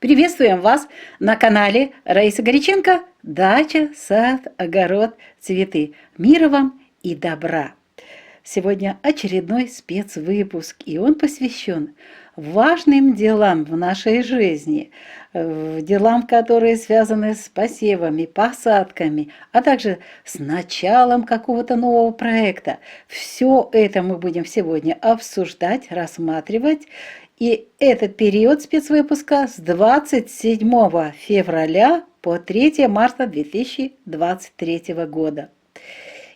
Приветствуем вас на канале Раиса Горяченко «Дача, сад, огород, цветы». Мира вам и добра! Сегодня очередной спецвыпуск, и он посвящен важным делам в нашей жизни, делам, которые связаны с посевами, посадками, а также с началом какого-то нового проекта. Все это мы будем сегодня обсуждать, рассматривать. И этот период спецвыпуска с 27 февраля по 3 марта 2023 года.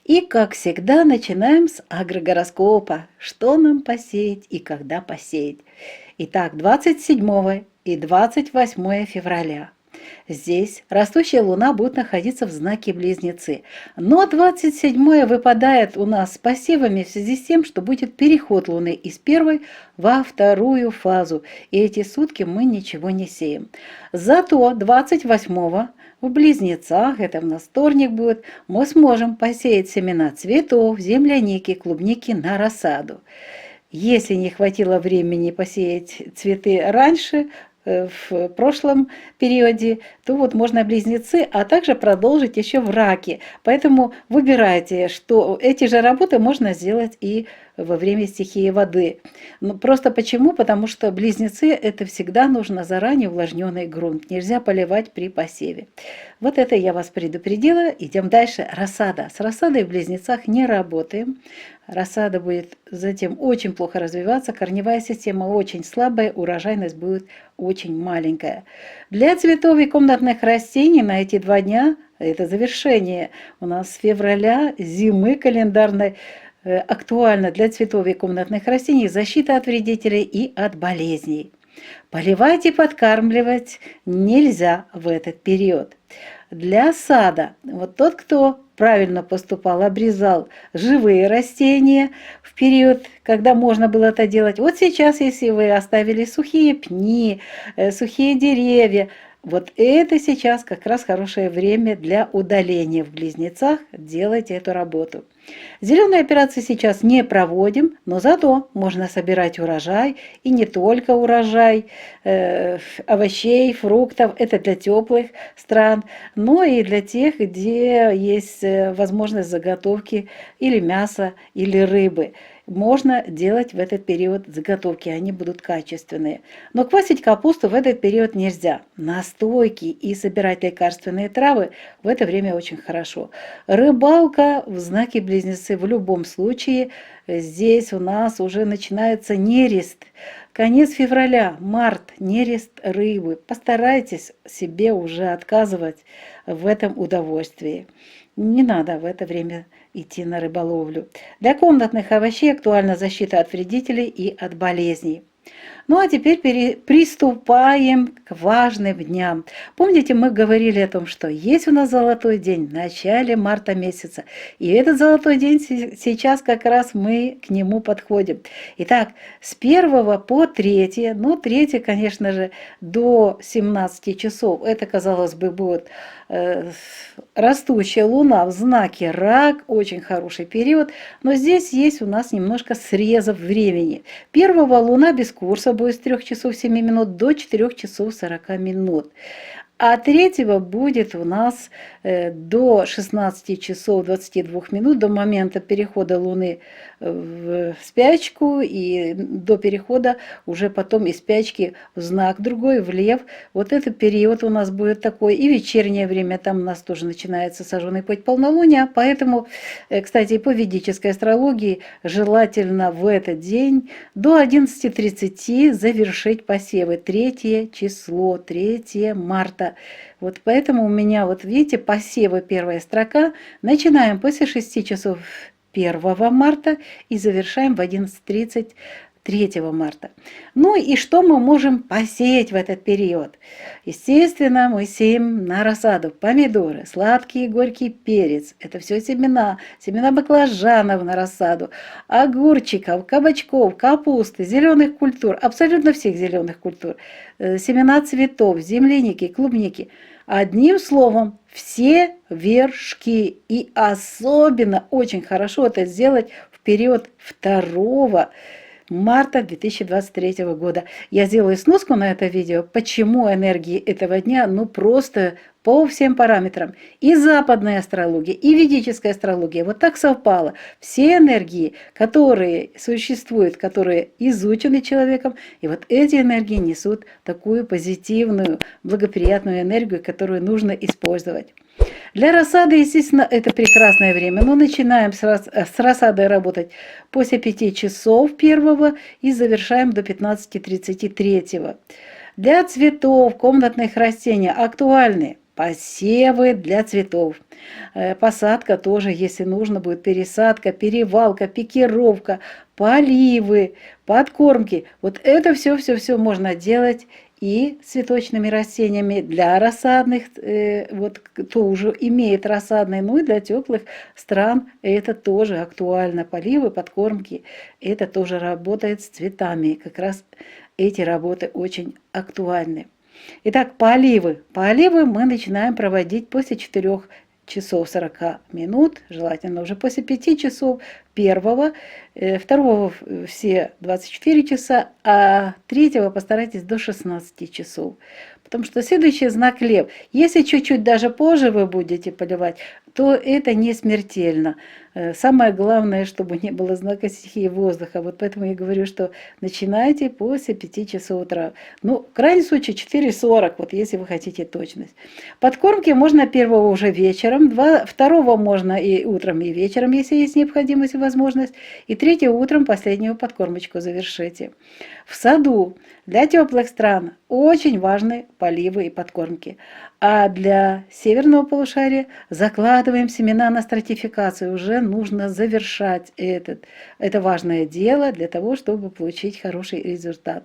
И, как всегда, начинаем с агрогороскопа. Что нам посеять и когда посеять. Итак, 27 и 28 февраля. Здесь растущая луна будет находиться в знаке Близнецы. Но 27-е выпадает у нас с посевами в связи с тем, что будет переход луны из первой во вторую фазу. И эти сутки мы ничего не сеем. Зато 28-го в Близнецах, это у нас вторник будет, мы сможем посеять семена цветов, земляники, клубники на рассаду. Если не хватило времени посеять цветы раньше, в прошлом периоде, то вот можно близнецы, а также продолжить еще в раке. Поэтому выбирайте, что эти же работы можно сделать и во время стихии воды. Ну, просто почему? Потому что близнецы это всегда нужно заранее увлажненный грунт. Нельзя поливать при посеве. Вот это я вас предупредила. Идем дальше. Рассада. С рассадой в близнецах не работаем. Рассада будет затем очень плохо развиваться, корневая система очень слабая, урожайность будет очень маленькая. Для цветов и комнатных растений на эти 2 дня, это завершение у нас февраля, зимы календарной, актуально для цветов и комнатных растений защита от вредителей и от болезней. Поливать и подкармливать нельзя в этот период. Для сада, вот тот, кто правильно поступал, обрезал живые растения в период, когда можно было это делать. Вот сейчас, если вы оставили сухие пни, сухие деревья, вот это сейчас как раз хорошее время для удаления в близнецах. Делайте эту работу. Зеленые операции сейчас не проводим, но зато можно собирать урожай, и не только урожай овощей, фруктов, это для теплых стран, но и для тех, где есть возможность заготовки или мяса, или рыбы. Можно делать в этот период заготовки, они будут качественные. Но квасить капусту в этот период нельзя. Настойки и собирать лекарственные травы в это время очень хорошо. Рыбалка в знаке Близнецы в любом случае. Здесь у нас уже начинается нерест. Конец февраля, март, нерест рыбы. Постарайтесь себе уже отказывать в этом удовольствии. Не надо в это время идти на рыболовлю. Для комнатных овощей актуальна защита от вредителей и от болезней. Ну а теперь приступаем к важным дням. Помните, мы говорили о том, что есть у нас золотой день в начале марта месяца. И этот золотой день сейчас как раз мы к нему подходим. Итак, с 1 по 3, ну 3, конечно же, до 17 часов, это, казалось бы, будет растущая луна в знаке Рак, очень хороший период, но здесь есть у нас немножко срезов времени. 1 луна без курса будет с 3 часов 7 минут до 4 часов 40 минут. А 3 будет у нас до 16 часов 22 минут, до момента перехода Луны в спячку и до перехода уже потом из спячки в знак другой, в лев. Вот этот период у нас будет такой. И вечернее время, там у нас тоже начинается сожженный путь полнолуния. Поэтому, кстати, по ведической астрологии желательно в этот день до 11:30 завершить посевы. 3 число, 3 марта. Вот поэтому у меня, вот видите, посевы первая строка. Начинаем после 6 часов 1 марта и завершаем в 11:30 3 марта. Ну и что мы можем посеять в этот период? Естественно, мы сеем на рассаду помидоры, сладкий и горький перец. Это все семена, семена баклажанов на рассаду, огурчиков, кабачков, капусты, зеленых культур, абсолютно всех зеленых культур, семена цветов, земляники, клубники. Одним словом, все вершки. И особенно очень хорошо это сделать в период 2 марта 2023 года. Я сделаю сноску на это видео, почему энергии этого дня, ну просто по всем параметрам. И западная астрология, и ведическая астрология. Вот так совпало. Все энергии, которые существуют, которые изучены человеком, и вот эти энергии несут такую позитивную, благоприятную энергию, которую нужно использовать. Для рассады, естественно, это прекрасное время. Но начинаем с рассадой работать после 5 часов первого и завершаем до 15:33. Для цветов, комнатных растений актуальны посевы для цветов. Посадка тоже, если нужно будет, пересадка, перевалка, пикировка, поливы, подкормки. Вот это все можно делать и цветочными растениями для рассадных, вот кто уже имеет рассадные, ну и для теплых стран это тоже актуально. Поливы, подкормки, это тоже работает с цветами. Как раз эти работы очень актуальны. Итак, поливы. Поливы мы начинаем проводить после 4 часов 40 минут, желательно уже после 5 часов первого, второго все 24 часа, а третьего постарайтесь до 16 часов. Потому что следующий знак Лев. Если чуть-чуть даже позже вы будете поливать, то это не смертельно. Самое главное, чтобы не было знака стихии воздуха. Вот поэтому я говорю, что начинайте после 5 часов утра. Ну, в крайнем случае 4:40, вот если вы хотите точность. Подкормки можно первого уже вечером, второго можно и утром, и вечером, если есть необходимость и возможность. И третьего утром последнюю подкормочку завершите. В саду для теплых стран очень важны поливы и подкормки. А для северного полушария закладываем семена на стратификацию. Уже нужно завершать это важное дело для того, чтобы получить хороший результат.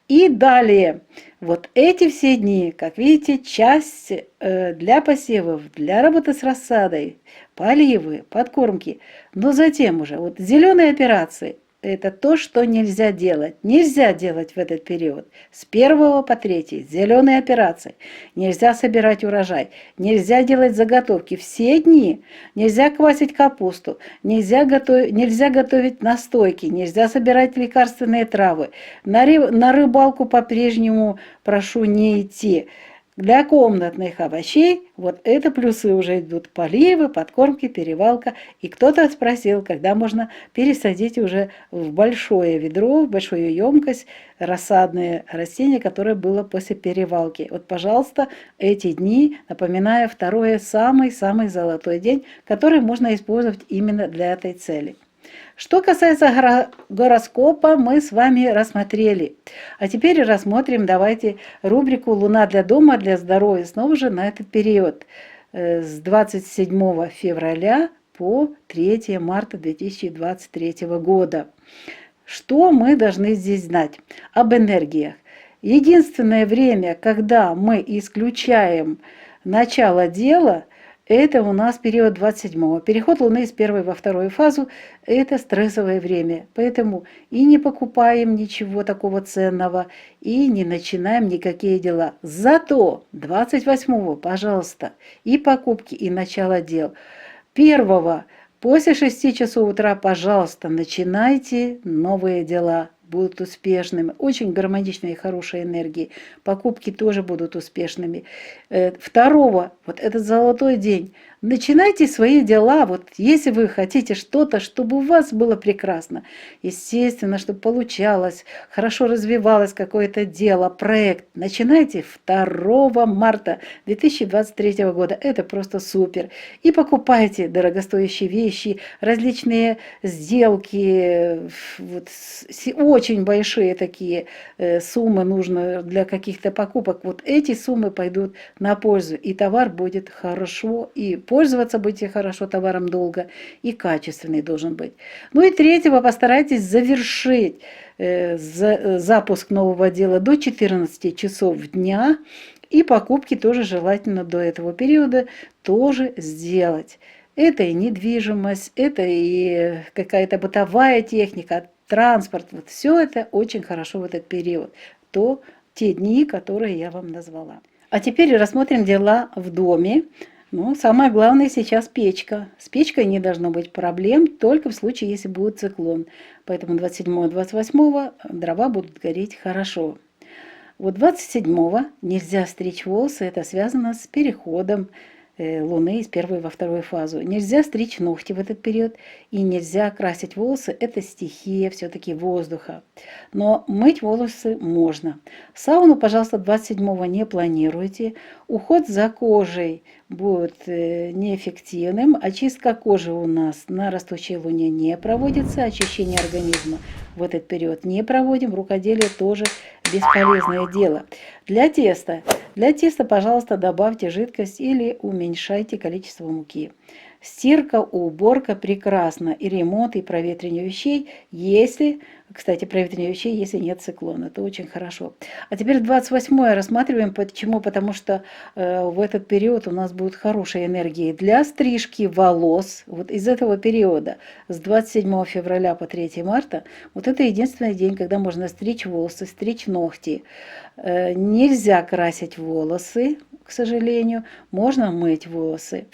И далее, вот эти все дни, как видите, часть для посевов, для работы с рассадой, поливы, подкормки. Но затем уже вот зеленые операции. Это то, что нельзя делать. Нельзя делать в этот период. С 1 по 3 зеленые операции. Нельзя собирать урожай. Нельзя делать заготовки. Все дни нельзя квасить капусту. Нельзя готовить настойки. Нельзя собирать лекарственные травы. На рыбалку по-прежнему прошу не идти. Для комнатных овощей вот это плюсы уже идут: поливы, подкормки, перевалка. И кто-то спросил, когда можно пересадить уже в большое ведро, в большую емкость рассадные растения, которое было после перевалки. Вот, пожалуйста, эти дни, напоминаю, второй самый-самый золотой день, который можно использовать именно для этой цели. Что касается гороскопа, мы с вами рассмотрели. А теперь рассмотрим, давайте, рубрику «Луна для дома, для здоровья» снова же на этот период с 27 февраля по 3 марта 2023 года. Что мы должны здесь знать об энергиях? Единственное время, когда мы исключаем начало дела, это у нас период 27-го. Переход Луны из первой во вторую фазу – это стрессовое время. Поэтому и не покупаем ничего такого ценного, и не начинаем никакие дела. Зато 28-го, пожалуйста, и покупки, и начало дел. 1-го, после 6 часов утра, пожалуйста, начинайте новые дела. Будут успешными, очень гармоничные и хорошие энергии. Покупки тоже будут успешными. 2-го, вот этот золотой день, начинайте свои дела. Вот если вы хотите что-то, чтобы у вас было прекрасно, естественно, чтобы получалось, хорошо развивалось какое-то дело, проект, начинайте 2 марта 2023 года. Это просто супер. И покупайте дорогостоящие вещи, различные сделки, вот, очень большие такие суммы нужно для каких-то покупок. Вот эти суммы пойдут на пользу, и товар будет хорошо, и пользоваться будете хорошо товаром долго, и качественный должен быть. Ну и 3-го постарайтесь завершить запуск нового дела до 14 часов дня, и покупки тоже желательно до этого периода тоже сделать. Это и недвижимость, это и какая-то бытовая техника, транспорт. Вот все это очень хорошо в этот период. Те дни, которые я вам назвала. А теперь рассмотрим дела в доме. Но самое главное сейчас печка. С печкой не должно быть проблем, только в случае, если будет циклон. Поэтому 27-28 дрова будут гореть хорошо. Вот 27-го нельзя стричь волосы, это связано с переходом Луны из первой во вторую фазу. Нельзя стричь ногти в этот период и нельзя красить волосы, это стихия все-таки воздуха. Но мыть волосы можно. Сауну, пожалуйста, 27-го не планируйте. Уход за кожей будет неэффективным. Очистка кожи у нас на растущей луне не проводится. Очищение организма в этот период не проводим. Рукоделие тоже бесполезное дело. Для теста, пожалуйста, добавьте жидкость или уменьшайте количество муки. Стирка, уборка прекрасно. И ремонт, и проветривание вещей, кстати, проветривание вещей, если нет циклона. Это очень хорошо. А теперь 28-е рассматриваем. Почему? Потому что в этот период у нас будут хорошие энергии для стрижки волос. Вот из этого периода, с 27 февраля по 3 марта, вот это единственный день, когда можно стричь волосы, стричь ногти. Нельзя красить волосы, к сожалению. Можно мыть волосы.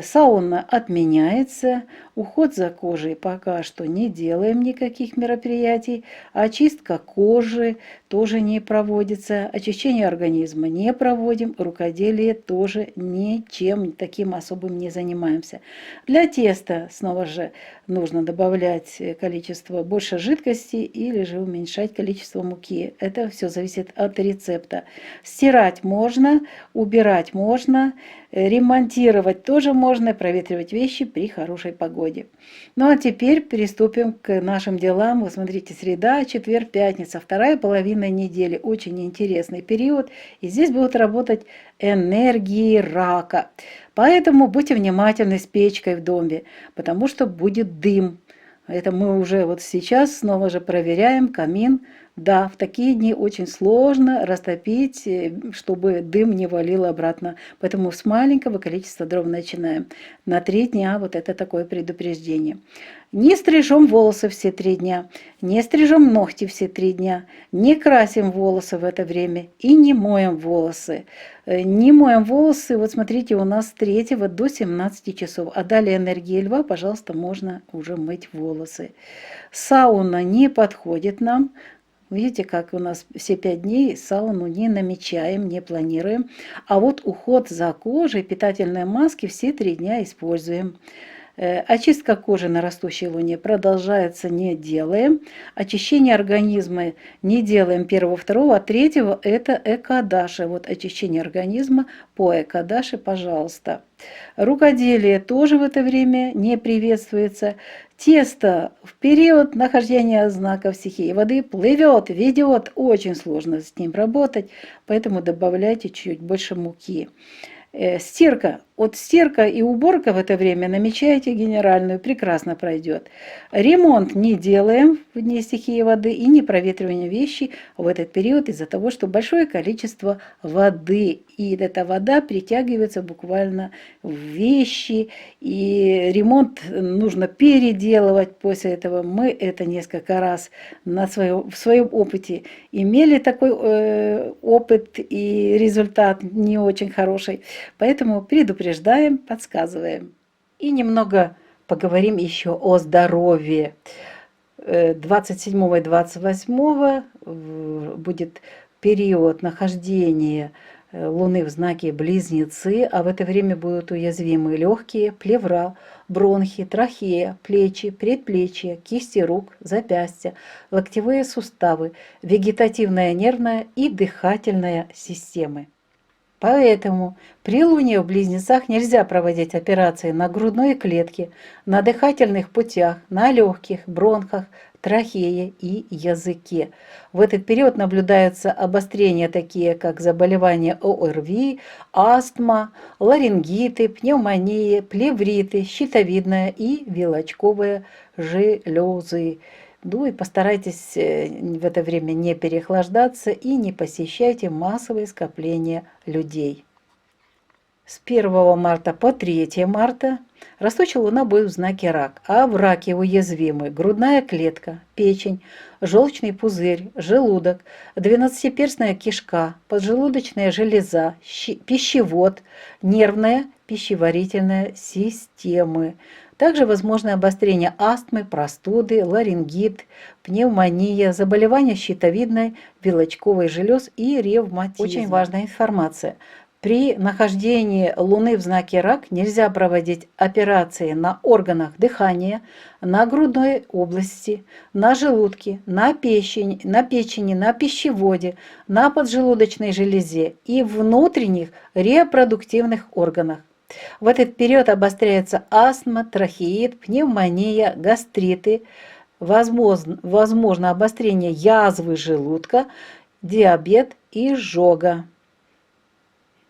Сауна отменяется, уход за кожей пока что не делаем никаких мероприятий, очистка кожи тоже не проводится, очищение организма не проводим, рукоделие тоже ничем таким особым не занимаемся. Для теста снова же нужно добавлять количество больше жидкости или же уменьшать количество муки. Это все зависит от рецепта. Стирать можно, убирать можно, ремонтировать тоже можно, проветривать вещи при хорошей погоде. Ну а теперь приступим к нашим делам. Вы смотрите, среда, четверг, пятница, вторая половина недели. Очень интересный период. И здесь будут работать энергии рака. Поэтому будьте внимательны с печкой в доме, потому что будет дым. Это мы уже вот сейчас снова же проверяем камин. Да, в такие дни очень сложно растопить, чтобы дым не валил обратно. Поэтому с маленького количества дров начинаем. На 3 дня вот это такое предупреждение. Не стрижем волосы все 3 дня, не стрижем ногти все 3 дня, не красим волосы в это время и не моем волосы. Не моем волосы, вот смотрите, у нас с 3 до 17 часов, а далее энергия льва, пожалуйста, можно уже мыть волосы. Сауна не подходит нам. Видите, как у нас все 5 дней сауну не намечаем, не планируем. А вот уход за кожей, питательные маски все 3 дня используем. Очистка кожи на растущей луне продолжается, не делаем. Очищение организма не делаем 1, 2, а 3 это экадаши. Вот очищение организма по экадаши, пожалуйста. Рукоделие тоже в это время не приветствуется. Тесто в период нахождения знаков стихии воды плывет, ведет. Очень сложно с ним работать, поэтому добавляйте чуть больше муки. Стирка. Вот стирка и уборка в это время намечаете генеральную, прекрасно пройдет. Ремонт не делаем в дни стихии воды и не проветривание вещей в этот период из-за того, что большое количество воды. И эта вода притягивается буквально в вещи. И ремонт нужно переделывать после этого. Мы это несколько раз в своем опыте имели такой опыт и результат не очень хороший. Поэтому предупреждаем, подсказываем. И немного поговорим еще о здоровье. 27 и 28 будет период нахождения Луны в знаке Близнецы, а в это время будут уязвимы легкие, плевра, бронхи, трахея, плечи, предплечья, кисти рук, запястья, локтевые суставы, вегетативная нервная и дыхательная системы. Поэтому при Луне в Близнецах нельзя проводить операции на грудной клетке, на дыхательных путях, на легких, бронхах, трахее и языке. В этот период наблюдаются обострения, такие как заболевания ОРВИ, астма, ларингиты, пневмония, плевриты, щитовидная и вилочковые железы. Ну и постарайтесь в это время не переохлаждаться и не посещайте массовые скопления людей. С 1 марта по 3 марта растущая луна будет в знаке Рак, а в Раке уязвимы грудная клетка, печень, желчный пузырь, желудок, двенадцатиперстная кишка, поджелудочная железа, пищевод, нервная пищеварительной системы. Также возможно обострение астмы, простуды, ларингит, пневмония, заболевания щитовидной, вилочковой желез и ревматизм. Очень важная информация. При нахождении Луны в знаке Рак нельзя проводить операции на органах дыхания, на грудной области, на желудке, на печени, на пищеводе, на поджелудочной железе и внутренних репродуктивных органах. В этот период обостряется астма, трахеит, пневмония, гастриты, возможно обострение язвы желудка, диабет и изжога.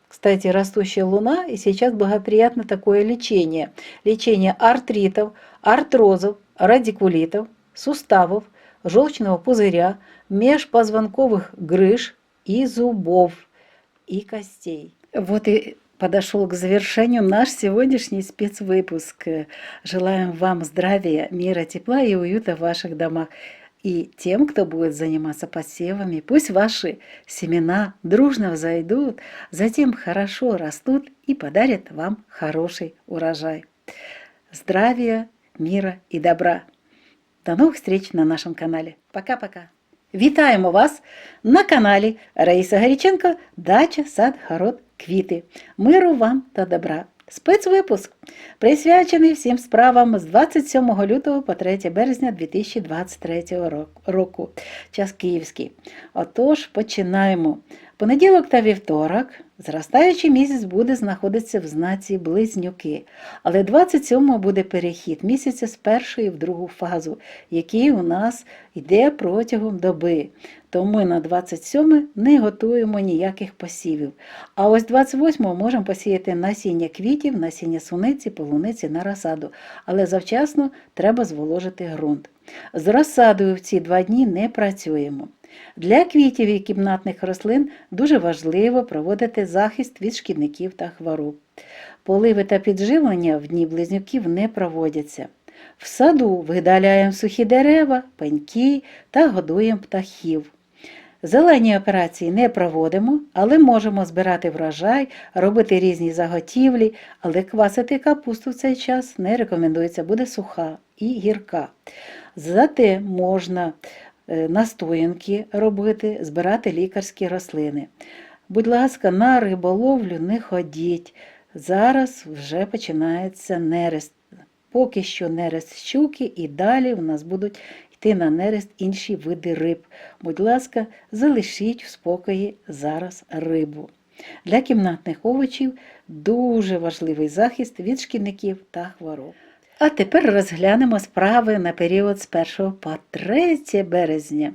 Кстати, растущая луна, и сейчас благоприятно такое лечение. Лечение артритов, артрозов, радикулитов, суставов, желчного пузыря, межпозвонковых грыж и зубов, и костей. Вот и подошел к завершению наш сегодняшний спецвыпуск. Желаем вам здравия, мира, тепла и уюта в ваших домах. И тем, кто будет заниматься посевами, пусть ваши семена дружно взойдут, затем хорошо растут и подарят вам хороший урожай. Здравия, мира і добра. До нових встреч на нашому каналі. Пока-пока. Вітаємо вас на каналі Раїса Гаріченко «Дача, сад, город, квіти». Миру вам та добра. Спецвипуск присвячений всім справам з 27 лютого по 3 березня 2023 року. Час київський. Отож, починаємо. Понеділок та вівторок зростаючий місяць буде знаходитися в знаці Близнюки, але 27-го буде перехід місяця з першої в другу фазу, який у нас йде протягом доби. Тому ми на 27 не готуємо ніяких посівів. А ось 28-го можемо посіяти насіння квітів, насіння суниці, полуниці на розсаду, але завчасно треба зволожити ґрунт. З розсадою в ці 2 дні не працюємо. Для квітів і кімнатних рослин дуже важливо проводити захист від шкідників та хвороб. Поливи та підживлення в дні близнюків не проводяться. В саду видаляємо сухі дерева, пеньки та годуємо птахів. Зелені операції не проводимо, але можемо збирати врожай, робити різні заготівлі, але квасити капусту в цей час не рекомендується, буде суха і гірка. Зате можна настоянки робити, збирати лікарські рослини. Будь ласка, на риболовлю не ходіть. Зараз вже починається нерест. Поки що нерест щуки і далі у нас будуть йти на нерест інші види риб. Будь ласка, залишіть в спокої зараз рибу. Для кімнатних овочів дуже важливий захист від шкідників та хвороб. А тепер розглянемо справи на період з 1 по 3 березня.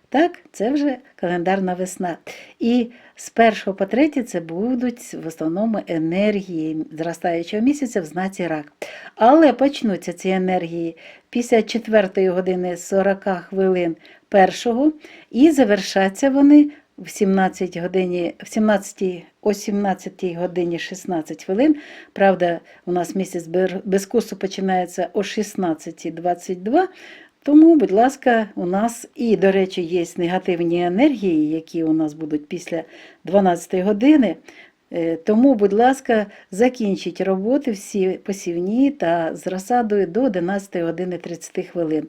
Так, це вже календарна весна. І з 1 по 3 це будуть в основному енергії зростаючого місяця в знаці Рак. Але почнуться ці енергії після 4 години 40 хвилин 1-го і завершаться вони о 17 годині 16 хвилин. Правда, у нас місяць без курсу починається о 16:22. Тому, будь ласка, у нас і, до речі, є негативні енергії, які у нас будуть після 12 години. Тому, будь ласка, закінчіть роботи всі посівні та з розсадою до 11 години 30 хвилин.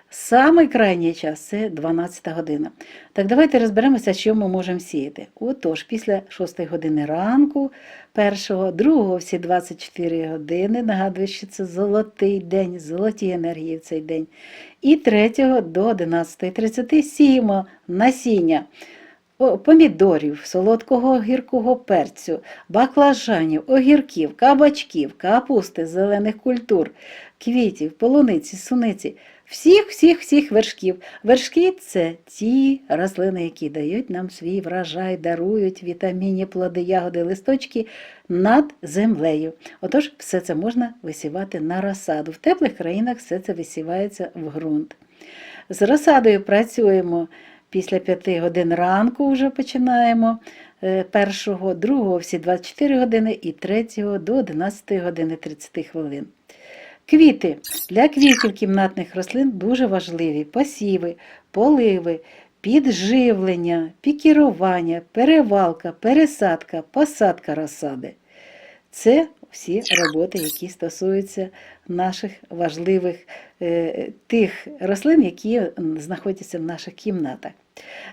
Самий крайній час – це 12 година. Так, давайте розберемося, що ми можемо сіяти. Отож, після 6 години ранку, 1-го, 2-го, всі 24 години, нагадую, що це золотий день, золоті енергії в цей день. І 3-го до 11:30 сіємо насіння помідорів, солодкого гіркого перцю, баклажанів, огірків, кабачків, капусти, зелених культур, квітів, полуниці, суниці, всіх вершків. Вершки – це ті рослини, які дають нам свій врожай, дарують вітамінні плоди, ягоди, листочки над землею. Отож, все це можна висівати на розсаду. В теплих країнах все це висівається в ґрунт. З розсадою працюємо після 5 годин ранку, вже починаємо. 1-го, 2-го, всі 24 години і 3-го до 11 години 30 хвилин. Квіти. Для квітів кімнатних рослин дуже важливі посіви, поливи, підживлення, пікірування, перевалка, пересадка, посадка розсади. Це всі роботи, які стосуються наших важливих тих рослин, які знаходяться в наших кімнатах.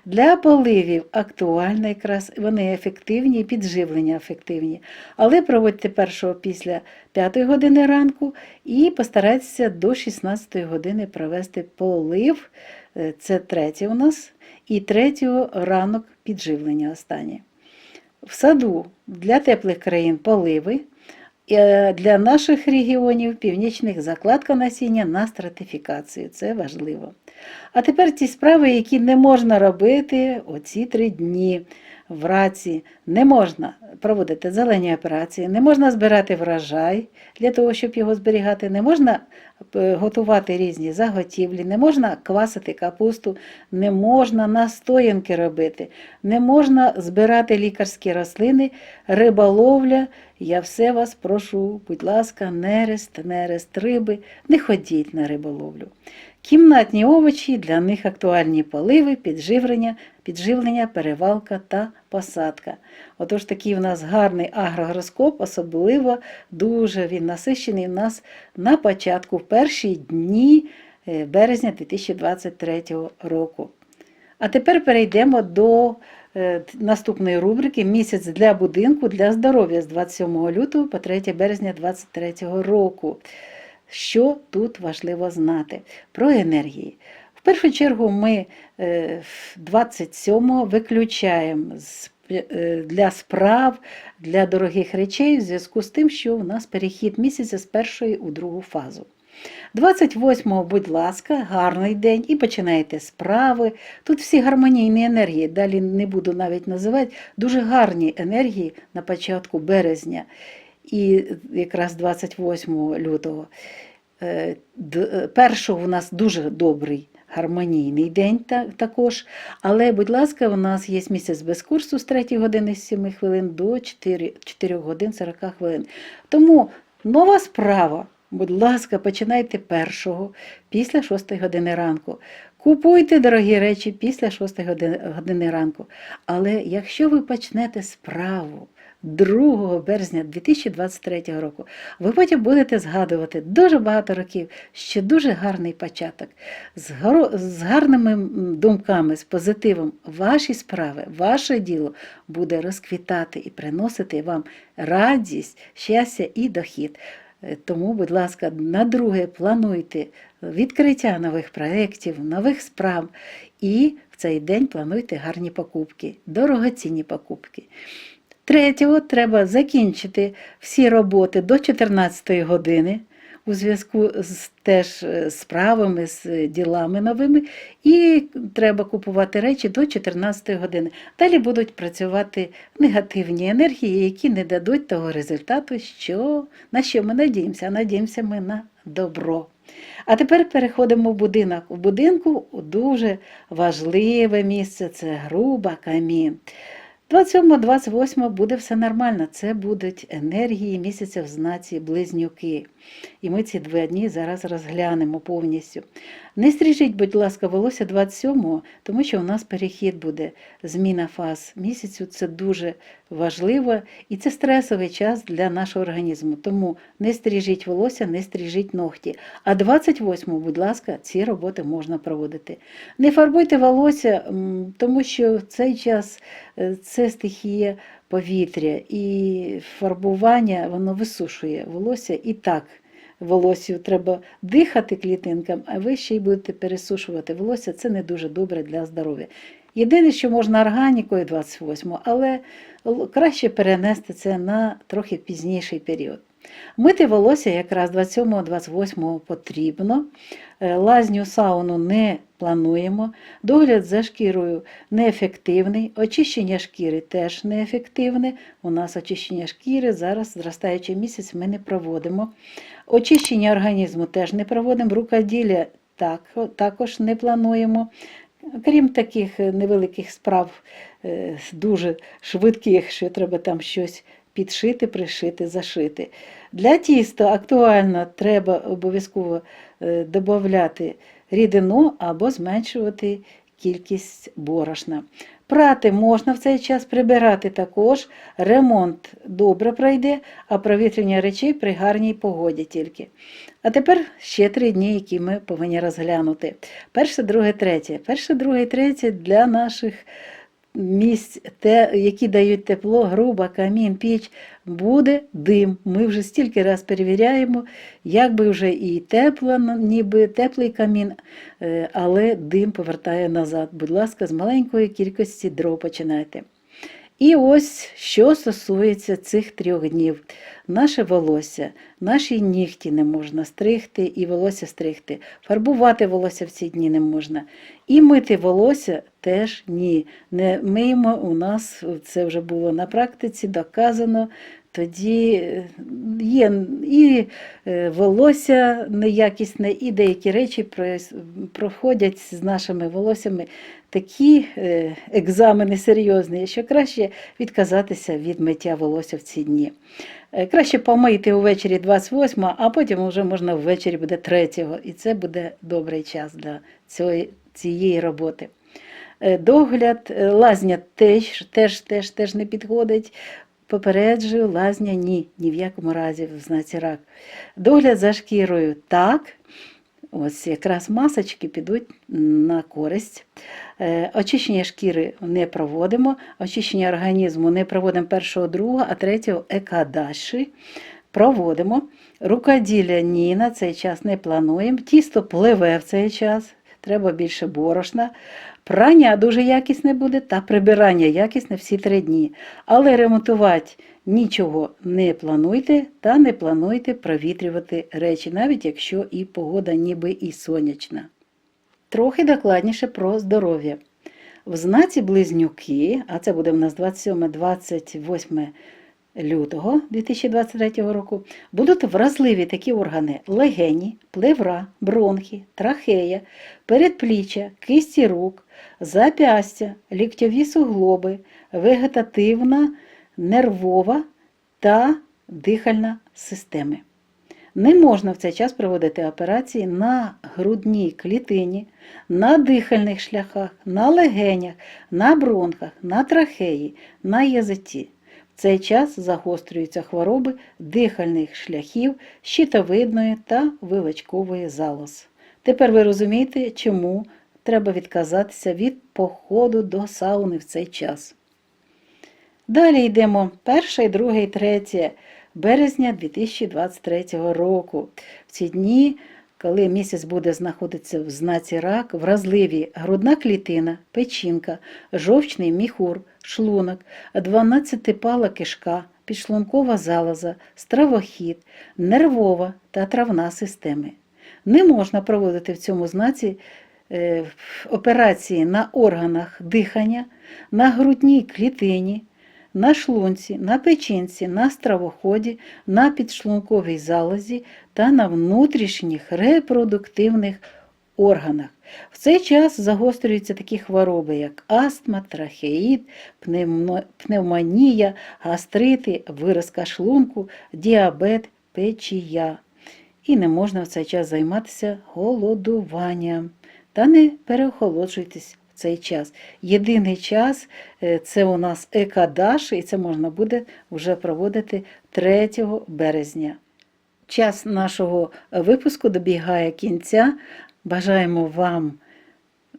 Для поливів актуальна якраз, вони ефективні, підживлення ефективні. Але проводьте першого після 5 години ранку і постарайтеся до 16 години провести полив. Це третє у нас. І третього ранок підживлення останнє. В саду для теплих країн поливи, для наших регіонів північних закладка насіння на стратифікацію. Це важливо. А тепер ті справи, які не можна робити оці 3 дні в раці. Не можна проводити зелені операції, не можна збирати врожай для того, щоб його зберігати, не можна готувати різні заготівлі, не можна квасити капусту, не можна настоянки робити, не можна збирати лікарські рослини, риболовля. Я все вас прошу, будь ласка, нерест риби, не ходіть на риболовлю. Кімнатні овочі, для них актуальні поливи, підживлення, перевалка та посадка. Отож, такий в нас гарний агрогороскоп, особливо дуже він насичений у нас на початку, в перші дні березня 2023 року. А тепер перейдемо до наступної рубрики «Місяць для будинку, для здоров'я» з 27 лютого по 3 березня 2023 року. Що тут важливо знати? Про енергії. В першу чергу ми 27-го виключаємо для справ, для дорогих речей в зв'язку з тим, що у нас перехід місяця з першої у другу фазу. 28-го, будь ласка, гарний день і починаєте справи. Тут всі гармонійні енергії, далі не буду навіть називати, дуже гарні енергії на початку березня. І якраз 28 лютого. Першого у нас дуже добрий гармонійний день також. Але, будь ласка, у нас є місяць без курсу з 3 години 7 хвилин до 4 годин 40 хвилин. Тому нова справа. Будь ласка, починайте першого після 6 години ранку. Купуйте дорогі речі після 6 години ранку. Але якщо ви почнете справу 2 березня 2023 року, ви потім будете згадувати дуже багато років, що дуже гарний початок. З гарними думками, з позитивом ваші справи, ваше діло буде розквітати і приносити вам радість, щастя і дохід. Тому, будь ласка, на 2 плануйте відкриття нових проєктів, нових справ і в цей день плануйте гарні покупки, дорогоцінні покупки. 3-го треба закінчити всі роботи до 14 години у зв'язку з теж справами, з ділами новими, і треба купувати речі до 14 години. Далі будуть працювати негативні енергії, які не дадуть того результату, на що ми надіємося. Надіємося ми на добро. А тепер переходимо в будинок. У будинку дуже важливе місце – це груба камін. 27-28 буде все нормально. Це будуть енергії місяця в знаці Близнюки. І ми ці 2 дні зараз розглянемо повністю. Не стрижіть, будь ласка, волосся 27-го, тому що у нас перехід буде, зміна фаз місяцю. Це дуже важливо і це стресовий час для нашого організму. Тому не стрижіть волосся, не стрижіть ногті. А 28-го, будь ласка, ці роботи можна проводити. Не фарбуйте волосся, тому що в цей час це стихія повітря. І фарбування, воно висушує волосся і так. Волоссю треба дихати клітинкам, а ви ще й будете пересушувати волосся. Це не дуже добре для здоров'я. Єдине, що можна органікою 28-го, але краще перенести це на трохи пізніший період. Мити волосся якраз 27-28 потрібно, лазню, сауну не плануємо, догляд за шкірою неефективний, очищення шкіри теж неефективне. У нас очищення шкіри зараз, зростаючий місяць, ми не проводимо. Очищення організму теж не проводимо, рукоділля також не плануємо. Крім таких невеликих справ, дуже швидких, що треба там щось підшити, пришити, зашити. Для тіста актуально треба обов'язково додати рідину або зменшувати кількість борошна. Прати можна в цей час, прибирати також, ремонт добре пройде, а провітрення речей при гарній погоді тільки. А тепер ще 3 дні, які ми повинні розглянути. Перше, друге, третє. Перше, друге і третє для наших місць, які дають тепло, груба, камін, піч, буде дим. Ми вже стільки раз перевіряємо, якби вже і тепло, ніби теплий камін, але дим повертає назад. Будь ласка, з маленької кількості дров починайте. І ось, що стосується цих 3 днів. Наше волосся, наші нігті не можна стригти і волосся стригти. Фарбувати волосся в ці дні не можна. І мити волосся теж ні. Не миємо, у нас це вже було на практиці, доказано. Тоді є і волосся неякісне, і деякі речі проходять з нашими волоссями такі екзамени серйозні, що краще відказатися від миття волосся в ці дні. Краще помити увечері 28-го, а потім вже можна ввечері буде 3-го, і це буде добрий час для цієї роботи. Догляд, лазня теж не підходить. Попереджую, лазня ні в якому разі в знаці рак. Догляд за шкірою так. Ось якраз масочки підуть на користь. Очищення шкіри не проводимо, очищення організму не проводимо 1-го, 2-го, а 3-го екадаші проводимо. Рукоділля ні, на цей час не плануємо. Тісто пливе в цей час, треба більше борошна. Прання дуже якісне буде та прибирання якісне всі 3 дні. Але ремонтувати нічого не плануйте та не плануйте провітрювати речі, навіть якщо і погода ніби і сонячна. Трохи докладніше про здоров'я. В знаці Близнюки, а це буде в нас 27-28 лютого 2023 року, будуть вразливі такі органи: легені, плевра, бронхи, трахея, передпліччя, кисті рук, зап'ястя, ліктьові суглоби, вегетативна, нервова та дихальна системи. Не можна в цей час проводити операції на грудній клітині, на дихальних шляхах, на легенях, на бронхах, на трахеї, на язиці. В цей час загострюються хвороби дихальних шляхів, щитовидної та вилочкової залоз. Тепер ви розумієте, чому треба відказатися від походу до сауни в цей час. Далі йдемо 1, 2 і 3 березня 2023 року. В ці дні, коли місяць буде знаходитися в знаці рак, вразливі грудна клітина, печінка, жовчний міхур, шлунок, 12-пала кишка, підшлункова залоза, стравохід, нервова та травна системи. Не можна проводити в цьому знаці операції на органах дихання, на грудній клітині, на шлунці, на печінці, на стравоході, на підшлунковій залозі та на внутрішніх репродуктивних органах. В цей час загострюються такі хвороби, як астма, трахеїд, пневмонія, гастрити, виразка шлунку, діабет, печія. І не можна в цей час займатися голодуванням. Та не переохолоджуйтесь в цей час. Єдиний час – це у нас екадаш, і це можна буде вже проводити 3 березня. Час нашого випуску добігає кінця. Бажаємо вам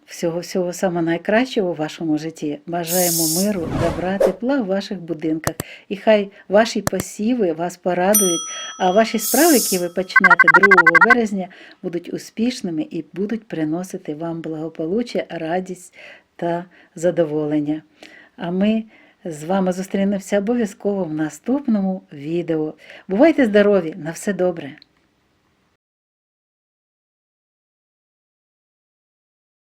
всього самого найкращого у вашому житті. Бажаємо миру, добра, тепла в ваших будинках. І хай ваші посіви вас порадують, а ваші справи, які ви почнете 2 березня, будуть успішними і будуть приносити вам благополуччя, радість та задоволення. А ми з вами зустрінемося обов'язково в наступному відео. Бувайте здорові! На все добре!